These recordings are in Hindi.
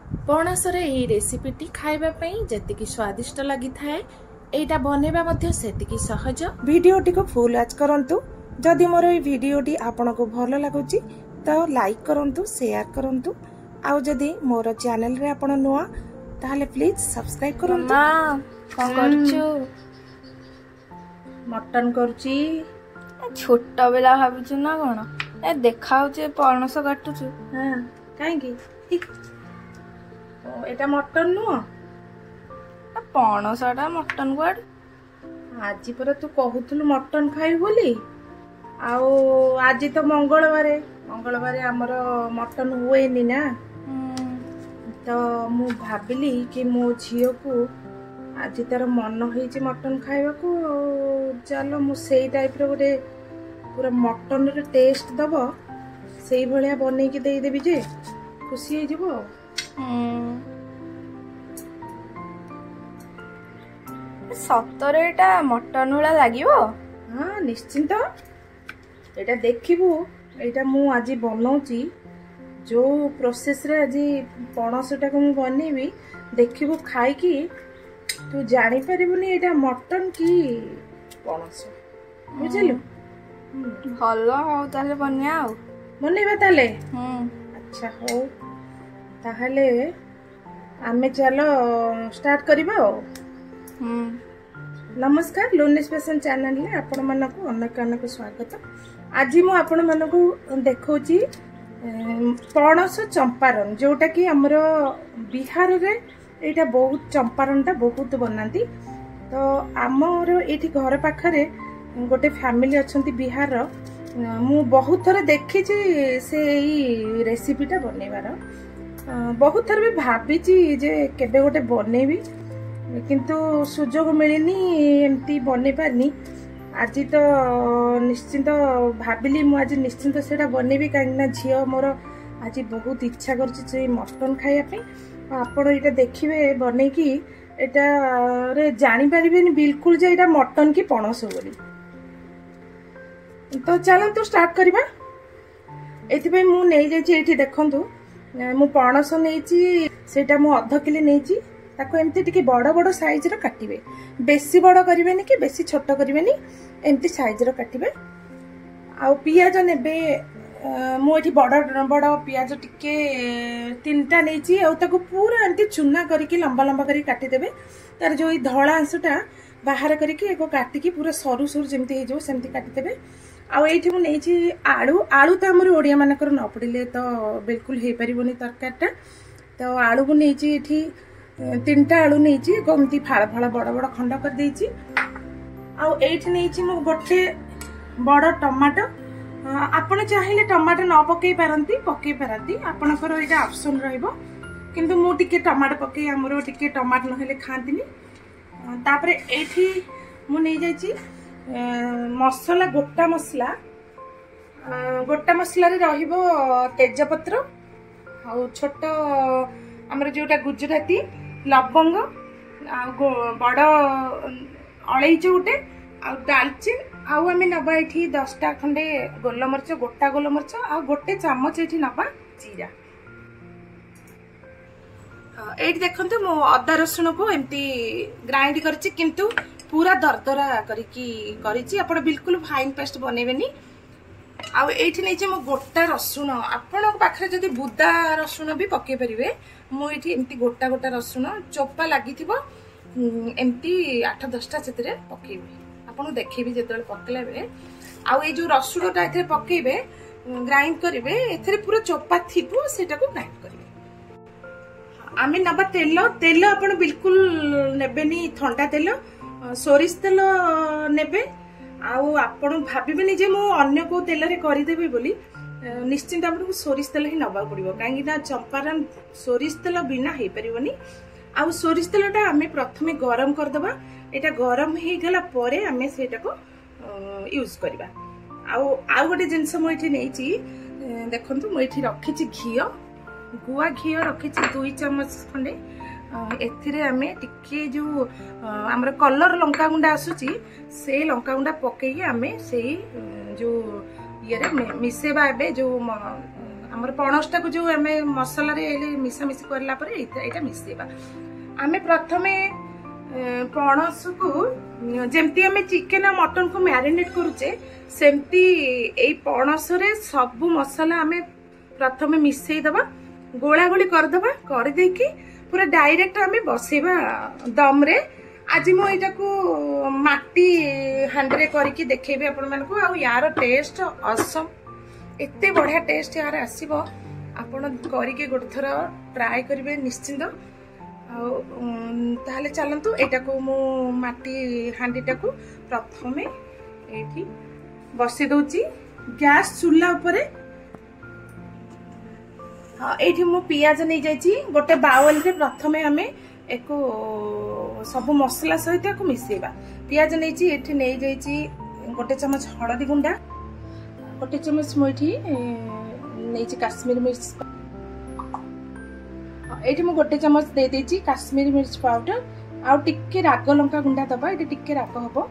पणसर यही रेसिपीटी खाइबा पई जतिकी स्वादिष्ट लगी थाए एटा बनेबा मध्य सेतिकी सहज। वीडियोटी को फुल वॉच करंतु। जदि मोर ए वीडियोटी आपनको भल लागुची तो लाइक करंतु, शेयर करंतु। आउ जदि मोर चैनल रे आपण नुआ ताहले प्लीज सब्सक्राइब करंतु। मां कोन करछु? मटन करची। छोट बेला भाबुछु ना कोन? ए देखाउ जे पणस काटुछु। हां काहे की एटा मटन नुआ? पणसटा मटन क्वाड? आज पर तू कहूथलु मटन खाइ बोली। आउ आज तो मंगलवार हमर मटन हुएनी ना। तो मु भाबिली कि मो झियो को आज तार मन होइछि मटन खाइबा को। चलो मु सेई टाइप रो गोटे पूरा मटन रे टेस्ट दबो सेई भलिया बनै कि देई देबी जे खुशी हे जबो। सतरे एटा मटन वाला लागिवो? हाँ निश्चिंत। एटा देखिबू एटा मु आज बनौची जो प्रोसेस रे आज पणसटा को मु बनेबी देखिबू खाई की तू जानि परिबुनी एटा मटन की पणस। बुझिलु? भलो हो ताले बनिया आ बनेबा ताले। अच्छा हो ताहले आमे चलो स्टार्ट करिबा। नमस्कार, लोनेस फैशन चैनल ले आपण मानको अनेक अनेक स्वागत। आज मु आपण मानको देखौची पणस चंपारण जोटा कि हमर बिहार रे एटा बहुत चंपारणटा बहुत बनाती। तो आमर एठी घर पाखरे गोटे फैमिली अछंती बिहार रो। मु बहुत थर देखी से ई रेसिपीटा बनेबार बहुत थर भी भाबीची जे केबे गोटे बनेबी किंतु सुजोग मिलनी एमती बने पारनी। आज तो निश्चिंत भाबिली मु आज निश्चिंत सेटा बनेबी काहेकि झियो मोर आज बहुत इच्छा करछि मटन खाइया पे। आपण एटा देखिबे बने की एटा रे जानि परिबेनी बिल्कुल जे एटा मटन की पणस बोली। तो चलन तो स्टार्ट करिबा। एथि मु नै जाइछि एठी देखंतु मु पणस नैछि सेटा मु आधा किलो नैछि। ताको एमती टिके बड़ बड़ साइज रो काटिबे, बेसी बड़ करिवेनी कि बेसी छोट करिवेनी, एमती साइज रो काटिबे। आ पियाज नेबे मु एठी बड़ बड़ पियाज टिके तीनटा नैछि आ ताको पूरा एमती चुना करके लंबा लंबा करी काटि देबे। तार जो ई धळा अंशटा बाहर करके एको काटिकी पूरा सरू सरू जेमती हे जो सेमती काटि देबे। आ एठी मु नैछि आलू। आलू त हमर ओडिया मानकर न पडिले तो बिल्कुल हे परिबोनी तरकारीटा। तो आलू को नैछि एठी तीनटा आलू नैछि गमती फाळ फाळ बड़ बड़ खंड कर देछि। आ एठी नैछि मु गोटे बड़ टमाटो। आपण चाहिले टमाटो न पकई पारंती आपणकर एटा ऑप्शन रहइबो किंतु मु टिके टमाटो पकई हमरो टिके टमाटो नहेले खांतिनी। तापरे एठी मु नै जाइछि मसला गोटा मसला रे रहिबो तेजपत्र आ छोट हमर जोटा गुजराती लवंग आ बड़ अलैच गोटे आ दालचीन आउ आमे नबा एठी 10टा खंडे गोलमरच गोटा गोलमरच आ गोटे चामच एठी नबा जीरा। एठी देखंतु मो अदा रसुण को एमती ग्राइंड करछि किंतु पूरा दरदरा करिछि। आपण बिल्कुल फाइन पेस्ट बनेबेनी। आ एठी नै मो गोटा रसुण आपण पाखरे जदि बुदा रसुण भी पके परिबे। मो एठी एमती गोटा गोटा रसुण चोपा लागिथिबो एमती 8-10टा सेतरे पकेबे। आपण देखिबे जेतले पकेला बेले आ ए जो रसुणटा एथे पकेबे ग्राइंड करिवे एथरे पूरा चोपा थिबो सेटा को ग्राइंड करिवे। आमे नबा तेल आपण बिल्कुल नेबेनी ठंडा तेल सोरिष तेल नेबे। आउ आपण भाबिबेनी जे मु अन्य को तेल रे करि देबे बोली निश्चिंत आपको सोरिष तेल ही नबा पड़िबो काहेकि ना चंपारण सोरिष तेल बिना हे परिबोनी। आउ सोरिष तेलटा आमे प्रथमे गरम कर दबा। एटा गरम हे गेला परे आमे सेटा को यूज करबा। आउ गोटे जिंस मु एठी नैछि देखंतु मु एठी रखिछि घियो गुआ घियो रखिछि 2 चम्मच खंडे। एथिरे आमे टिके जो हमर कलर लंका गुंडा आसुची से लंका गुंडा पकेई आमे सेही जो ये रे मिसेबा एबे जो हमर पणसटा को जो हमें मसला रे मिसामिसी करला पर एटा मिसेबा। आमे प्रथमे पणस को जेमती हमें चिकेन और मटन को मैरिनेट करूचे सेमती एई पणस रे सब मसला हमें प्रथमे मिसई दबा, गोला गोली कर दबा, कर देकी पूरा डायरेक्ट हमें बसेबा दम रे। आज मु एटा को माटी हांडरे करके देखेबे आपण मानको। आ यार टेस्ट असम, एते बढ़िया टेस्ट यार आसीबो। आपण करके गोटे थर ट्राई करिवे निश्चिंत। ताहले चलंतु एटा को मु माटी हांडीटा को प्रथमे एठी बसी दोची गैस चूल्हा उपरे। एठी मु पियाज नै जायची गोटे बाउल रे। प्रथमे हमें एको सब मसला सहित को मिसेबा। पियाज नैची एठी नै जायची गोटे चमच हळदी गुंडा, गोटे चमच मोठी नैची काश्मीरी मिर्च, एठी मु गोटे चमच दे देची काश्मीरी मिर्च पाउडर। आ टिक्के राग लंका गुंडा दबा, एठी टिक्के राग हबो।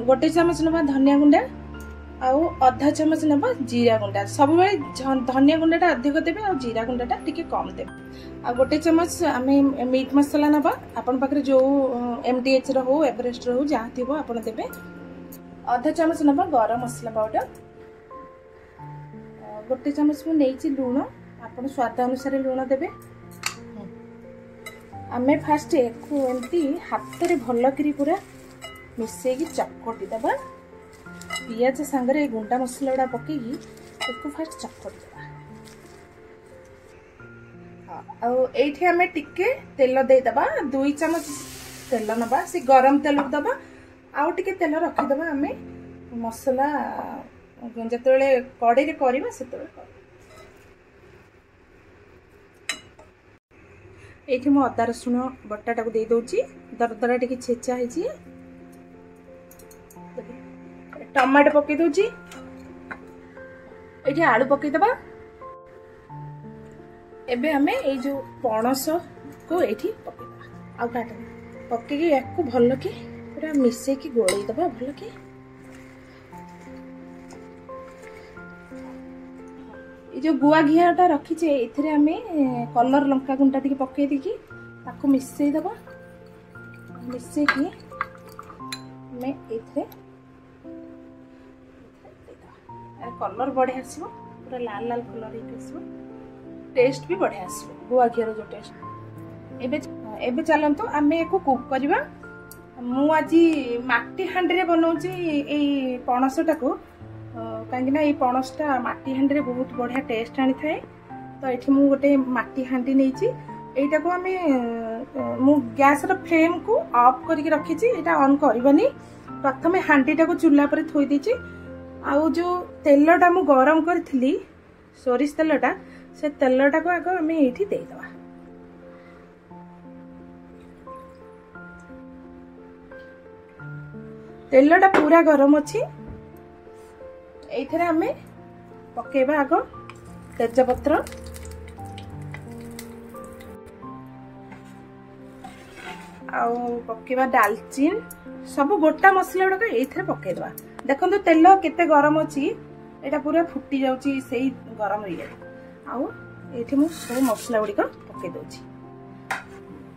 गोटे चमच नबा धनिया गुंडा, आउ आधा चमच नबा जीरा गुंडा। सब बेले धनिया गुंडाटा अधिक देबे आ जीरा गुंडाटा टिके कम देबे। आ गोटे चमच आमे मीट मसाला नबा, आपन पाखरे जो एमडीएच रो हो एवरेस्ट रो हो जहा थिबो आपन देबे। आधा चमच नबा गरम मसला पाउडर, गोटे चमच मु नेची लूण, आपन स्वाद अनुसार लूण देबे। आमे फास्ट एको एमती हाथ रे भलो करी पूरा मिसे की चक्कटी दबा। पियाज सांगरे गुंडा मसला गुड़ा पकेगी एको फास्ट चक्कटी दबा। एठी हमें टिके तेल दे दबा, 2 चमच तेल नबा, से गरम तेल दबा। आउ टिके तेल रखी दबा। हमें मसला जतले कड़े रे करबा सेतले एठी मो अदा रसुण बटाटा को दे दोची। दरदरा टिके छेचा हेची। टमाटो पके दोची। एठी आलू पके दबा। एबे हमें ए जो पणस को एठी पके दबा। आ काट पके के याकू भलो के पूरा मिसे की गोळई दबा भलो के। ए जो गुआ घियाटा रखी छे एथिरे हमें कलर लंका गुंडा टिके पके देकी ताको मिसे दबा। मिसे की मैं एथिरे कलर बढ़िया आसो, पूरा लाल लाल कलर आसो, टेस्ट भी बढ़िया आसो गुआ घियर जो टेस्ट। एबे चलंतु आमे एको कुक करबा। मु आजी माटी हांडी रे बनाउची एई पणसटा को, कांगी ना एई पणसटा माटी हांडी रे बहुत बढ़िया टेस्ट आनी थाए। तो एठी मु गोटे माटी हांडी नेची। एटा को आमे मु गैस रो फ्लेम को ऑफ करके रखीची। एटा ऑन करबानी। प्रथमे हांडीटा को चूल्हा पर थोई देची। आउ जो तेलटा मु गरम करथिली सोरिष तेलटा, से तेलटा को आगे हमें एठी दे दबा। तेलटा पूरा गरम अछि। एथिरे हमें पकेबा आगो तेजपत्र, आउ पकेबा दालचीन, सब गोटा मसला गुडा एथिरे पके दबा। देखो तेल केते गरम अच्छी, एटा पूरा फुटी जाउची सेही गरम रे। आउ एठी मु सब मसला गुडी पके दोची।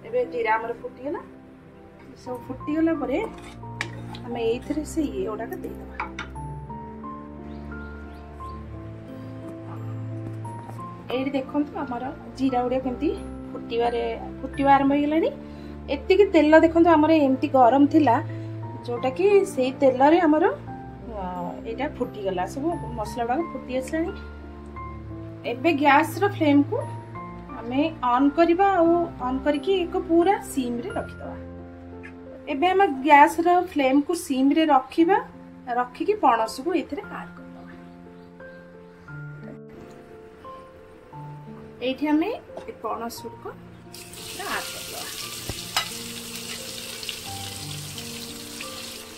एबे जीरा हमर फुटी गला, सब फुटी गला परे हमें एथिरे से ये ओडा का दे दबा। एठी देखो तो हमर जीरा गुडी केमती फुटीवा आरंभ हो गलानी। एति कि तेल देखो तो हमर एमती गरम थिला, जोटा कि सेही तेल रे हमर एटा फुटी गला, सब मसला गुडा फुटी आसलानी। एबे गैस रो फ्लेम को हमें ऑन करबा। ऑन करके एक पूरा सिम रे रखि दबा। एबे हम गैस रो फ्लेम को सिम रे रखिबा, रखि कि पणस को एथिरे ऐड कर दबा। एठी हमें पणस को ऐड कर दबा।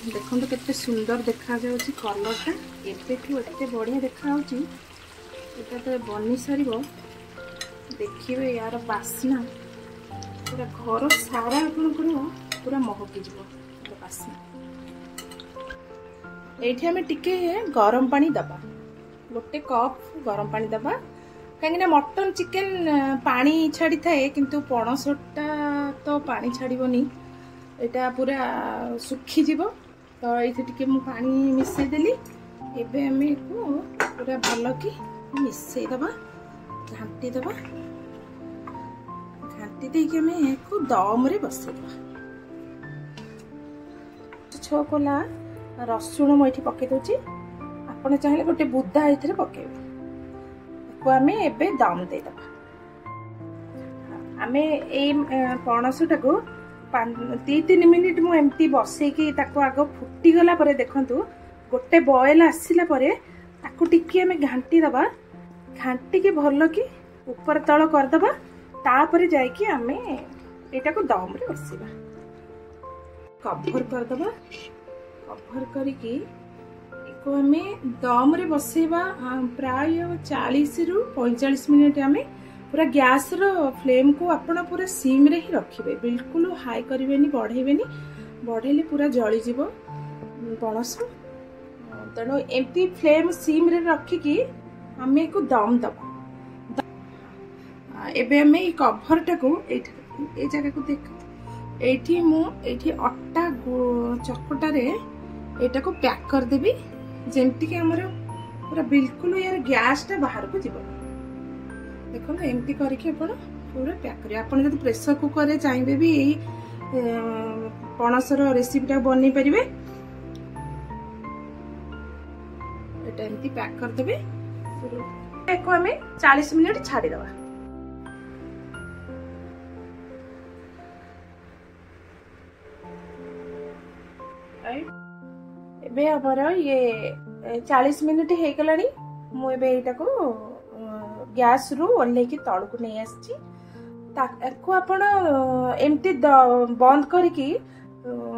देखो तो केते सुंदर देखा जाउची कलरटा। एबेठू एते बढ़िया देखा होची। एटा तो बनी सरीबो, देखिबे यार बास्ना पूरा घर सारा आपन करो पूरा महकी जीवो बास्ना। एठी हमें टिके गरम पानी दबा। गोटे कप गरम पानी दबा कहीं मटन चिकेन पानी छाड़ी थाए किंतु पणसटा तो पानी छाड़बनी एटा पूरा सुखी जीव तो ये मु पानी मिसई देली एबे हमें पूरा भल कि मिसई दबा घाटी दबा घाटी देके हमें दम रे बसई दबा छो कोला रसुण मुझे पकई दूची आपड़ चाहिए गोटे बुदा ये पकेबे आम एबे दम देदबा आम ये पणसटा को 2-3 मिनिट मु एमती बसैकी आग फुटीगला देखु गोटे बॉयल आसला ताकू टिके आम घाटी दबा घाटी के भल कि ऊपर तल करदबा तापर जाइकी आम एटा को दम रे बसैबा कभर करदबा कभर करिकी एको आम दम रे बसैबा प्राय 40 रु 45 मिनिट आम पूरा गैस रो फ्लेम को आपण पूरा सिम रे ही रखिबे बिल्कुल हाई करिवेनी बढ़ेबेनी बढ़ेले पूरा जली जीवो पणस तेणु एमती फ्लेम सिम रे रखिकी आम एको दम दबा एबे आम ये कभरटा को ए जगह को देख एठी मु एठी अट्टा चकटा रे एटा को पैक कर देबी जेमती कि हमर पूरा बिल्कुल यार गैस टा बाहर को जीवो देखो एमती करके पूरा पैक करिए आपन जब प्रेशर कुकर रे चाहिए भी यही पणसर रेसिपीटा बन पारे एमती पैक करदे आम 40 मिनिट छाड़ीदबा एबे हमर ये 40 मिनिट हो गलानी मु एबे एटा को गैस रु ओल्हे की तल को नहीं आसी आपण एमती बंद करके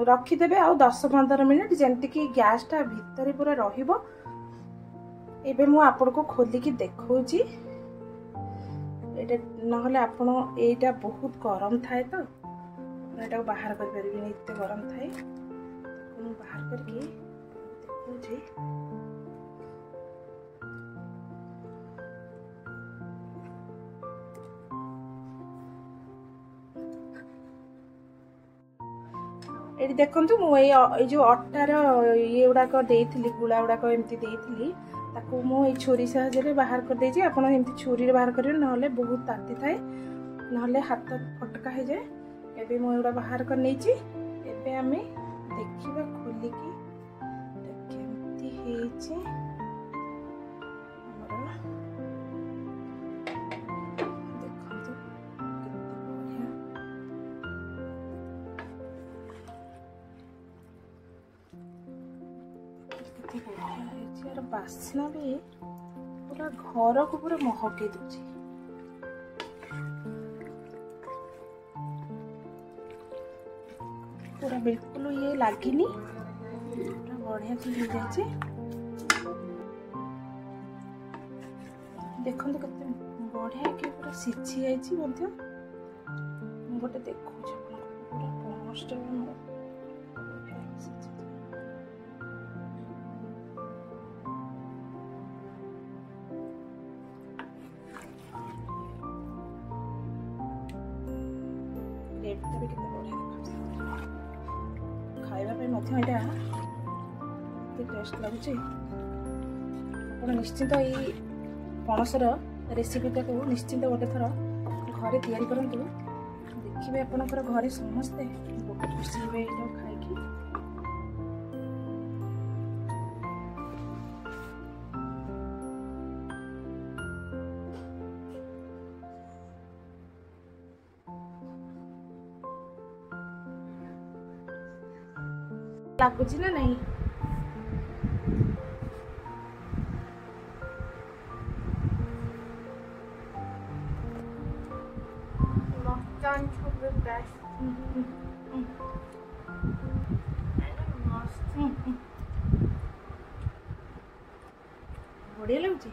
रखीदेवे आ 10-15 मिनिट जमती कि गैस टा भितर पूरा रहिबो एबे मु आपण को खोलिकी देखौची एटा नहले आपण एटा बहुत गरम थाए तो एटा बाहर कर परबी एते गरम थाए मु बाहर करके देखौची ये देखु मुझे जो अटार ये गुड़ाक गुला गुड़ाक एमती ताकू मुझे छुरी साहाय्य बाहर कर देछि आपण एमती छुरी बाहर करें ना बहुत ताती थाए ना हाथ फटका हो जाए एबे मु एगुड़ा बाहर कर नहीं एबे आमे देखिबा खोलिकी केमती हेछि बास्ना भी पूरा घर को पूरा महके दूची पूरा बिल्कुल ये लागिनी पूरा बढ़िया से हो जाए देखो केते बढ़िया कि पूरा सिझी जाइछि मध्य गोटे देखो पूरा पणसटा खाइबा टेस्ट लगुच निश्चिंत ये पणसर रेसिपीटा को निश्चिंत गोटे थर घरे तैयारी करंतु देखिए आपनकर घरे समस्ते बहुत खुशी हे खाइकी लगुच ना नहीं बढ़िया लगुच।